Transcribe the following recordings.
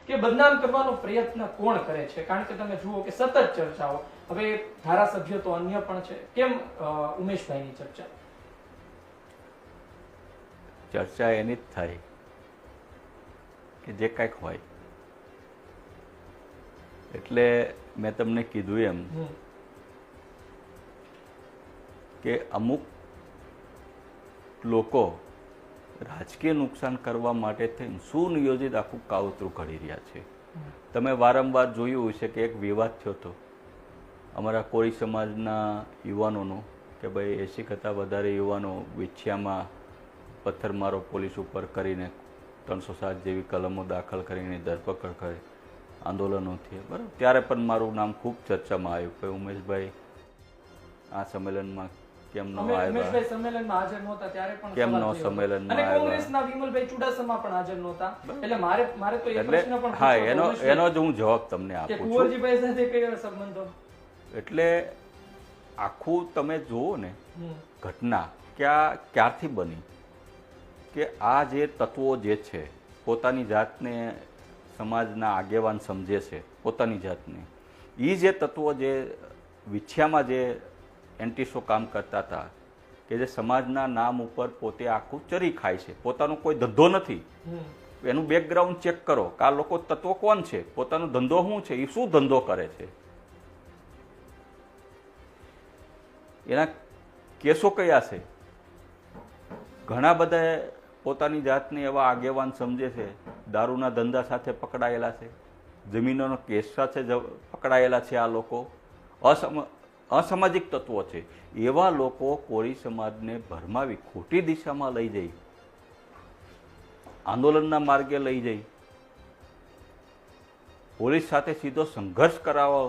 કે બદનામ કરવાનો પ્રયત્ન કોણ કરે છે? કારણ કે તમે જુઓ કે સતત ચર્ચાઓ, હવે ધારાસભ્ય તો અન્ય પણ છે, કેમ ઉમેશભાઈની ચર્ચા? ચર્ચા એની જ થાય કે જે કંઈક હોય. એટલે મેં તમને કીધું એમ કે અમુક લોકો રાજકીય નુકસાન કરવા માટે થઈને સુનિયોજિત આખું કાવતરું ઘડી રહ્યા છે. તમે વારંવાર જોયું હશે કે એક વિવાદ થયો હતો અમારા કોળી સમાજના યુવાનોનો કે ભાઈ 80 કરતાં વધારે યુવાનો વિછિયામાં પથ્થરમારો પોલીસ ઉપર કરીને 307 જેવી કલમો દાખલ કરીને ધરપકડ કરી આંદોલનો થયા, બરાબર. ત્યારે પણ મારું નામ ખૂબ ચર્ચામાં આવ્યું કે ઉમેશભાઈ આ સંમેલનમાં કેમ ન આવ્યા, ઉમેશભાઈ સંમેલનમાં હાજર નહોતા ત્યારે પણ કેમ સવાલ ન થયો. સંમેલનમાં અને આવ્યા. કોંગ્રેસના વિમલભાઈ ચુડાસમા પણ હાજર નહોતા. એટલે મારે તો એ એટલે પ્રશ્ન પણ હા, પૂછવો હતો, એનો જ હું જવાબ તમને કે આપું છું. કુંવરજીભાઈ સાથે કયા સંબંધો? એટલે આખું તમે જુઓ ને ઘટના ક્યારથી બની કે આ જે તત્વો જે છે પોતાની જાતને સમાજના આગેવાન સમજે છે, પોતાની જાતને, એ જે તત્વો જે વિછિયામાં જે એન્ટીસો કામ કરતા હતા કે જે સમાજના નામ ઉપર પોતે આખું ચરી ખાય છે, પોતાનો કોઈ ધંધો નથી, એનું બેકગ્રાઉન્ડ ચેક કરો કે આ લોકો તત્વો કોણ છે, પોતાનો ધંધો શું છે, એ શું ધંધો કરે છે, એના કેસો કયા છે. ઘણા બધા પોતાની જાતને એવા આગેવાન સમજે છે, દારૂના ધંધા સાથે પકડાયેલા છે, જમીનોનો કેસ સાથે પકડાયેલા છે. આ લોકો અસામાજિક તત્વો છે. એવા લોકો કોળી સમાજને ભરમાવી ખોટી દિશામાં લઈ જઈ, આંદોલનના માર્ગે લઈ જઈ, પોલીસ સાથે સીધો સંઘર્ષ કરાવો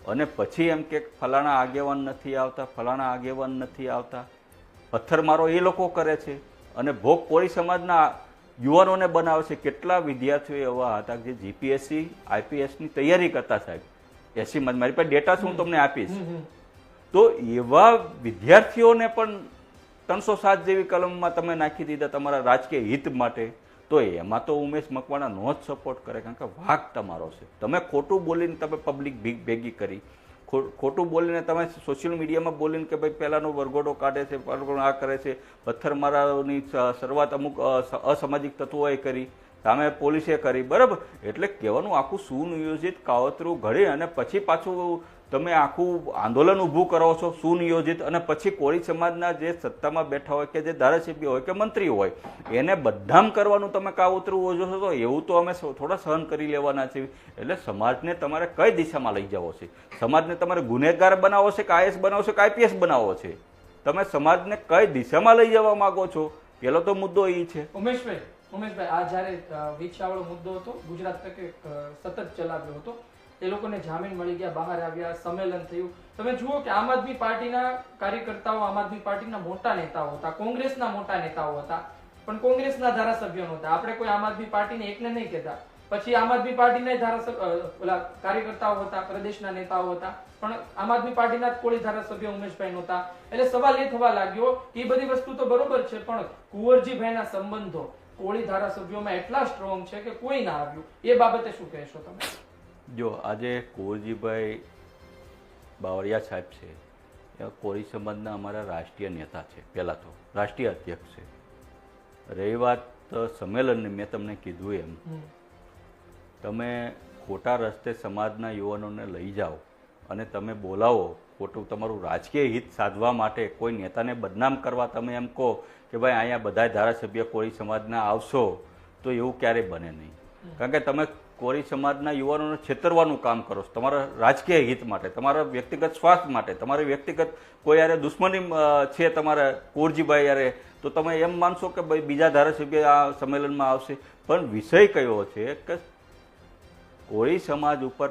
અને પછી એમ કે ફલાણા આગેવાન નથી આવતા, ફલાણા આગેવાન નથી આવતા, પથ્થરમારો એ લોકો કરે છે અને ભોગ કોળી સમાજના યુવાનોને બનાવે છે. કેટલા વિદ્યાર્થીઓ એવા હતા જે જીપીએસસી આઈપીએસની તૈયારી કરતા, સાહેબ 80માં, મારી પાસે ડેટા શું તમને આપીશ. તો એવા વિદ્યાર્થીઓને પણ 307 જેવી કલમમાં તમે નાખી દીધા તમારા રાજકીય હિત માટે. તો એમાં તો ઉમેશ મકવાણા નો જ સપોર્ટ કરે, કારણ કે વાંક તમારો છે. તમે ખોટું બોલીને તમે પબ્લિક ભેગી કરી, ખોટું બોલીને તમે સોશિયલ મીડિયામાં બોલીને કે ભાઈ પહેલાનો વરઘોડો કાઢે છે, આ કરે છે, પથ્થરમારાની શરૂઆત અમુક અસામાજિક તત્વોએ કરી, સામે પોલીસે કરી, બરાબર. એટલે કહેવાનું આખું સુનિયોજિત કાવતરું ઘડી અને પછી પાછું તમે આખું આંદોલન ઊભું કરો છો સુનિયોજિત, અને પછી કોળી સમાજના જે સત્તામાં બેઠા હોય કે જે ધારાસભ્ય હોય કે મંત્રી હોય એને બદનામ કરવાનું તમે કાવતરું ઓછો છો, તો એવું તો અમે થોડા સહન કરી લેવાના છીએ. એટલે સમાજને તમારે કઈ દિશામાં લઈ જવો છે? સમાજને તમારે ગુનેગાર બનાવો છે કે આઈએસ બનાવો છે કે આઈપીએસ બનાવો છે? તમે સમાજને કઈ દિશામાં લઈ જવા માંગો છો? પેલો તો મુદ્દો એ છે. ઉમેશભાઈ, આ જયારે વિછાવડો મુદ્દો હતો, ગુજરાત તકે સતત ચલાવ્યો હતો, એ લોકોને જામીન મળી ગયા, બહાર આવ્યા, સંમેલન થયું. તમે જુઓ કે આમ આદમી પાર્ટીના કાર્યકર્તાઓ, આમ આદમી પાર્ટીના મોટા નેતાઓ હતા, કોંગ્રેસના મોટા નેતાઓ હતા, પણ કોંગ્રેસના ધારાસભ્યો નહોતા. આપણે કોઈ આમ આદમી પાર્ટીને એકને નહીં કહેતા. પછી આમ આદમી પાર્ટીના ધારાસભ્ય કાર્યકર્તાઓ હતા, પ્રદેશના નેતાઓ હતા, પણ આમ આદમી પાર્ટીના જ કોળી ધારાસભ્ય ઉમેશભાઈ નહોતા. એટલે સવાલ એ થવા લાગ્યો કે એ બધી વસ્તુ તો બરોબર છે, પણ કુંવરજીભાઈના સંબંધો કોળી ધારાસભ્યોમાં એટલા સ્ટ્રોંગ છે કે કોઈ ના આવ્યું. એ બાબતે શું કહેશો તમે? જો આજે કુંવરજીભાઈ બાવળિયા સાહેબ છે, એ કોળી સમાજના અમારા રાષ્ટ્રીય નેતા છે, પહેલાં તો રાષ્ટ્રીય અધ્યક્ષ છે. રહી વાત સંમેલનની, મેં તમને કીધું એમ, તમે ખોટા રસ્તે સમાજના યુવાનોને લઈ જાઓ અને તમે બોલાવો ખોટું તમારું રાજકીય હિત સાધવા માટે, કોઈ નેતાને બદનામ કરવા તમે એમ કહો કે ભાઈ અહીંયા બધા ધારાસભ્ય કોળી સમાજના આવશો, તો એવું ક્યારેય બને નહીં. કારણ કે તમે કોળી સમાજના યુવાનોને છેતરવાનું કામ કરો છો તમારા રાજકીય હિત માટે, તમારા વ્યક્તિગત સ્વાર્થ માટે, તમારી વ્યક્તિગત કોઈ યારે દુશ્મની છે તમારા કુંવરજીભાઈ યારે, તો તમે એમ માનશો કે ભાઈ બીજા ધારાસભ્ય આ સંમેલનમાં આવશે. પણ વિષય કયો છે કે કોળી સમાજ ઉપર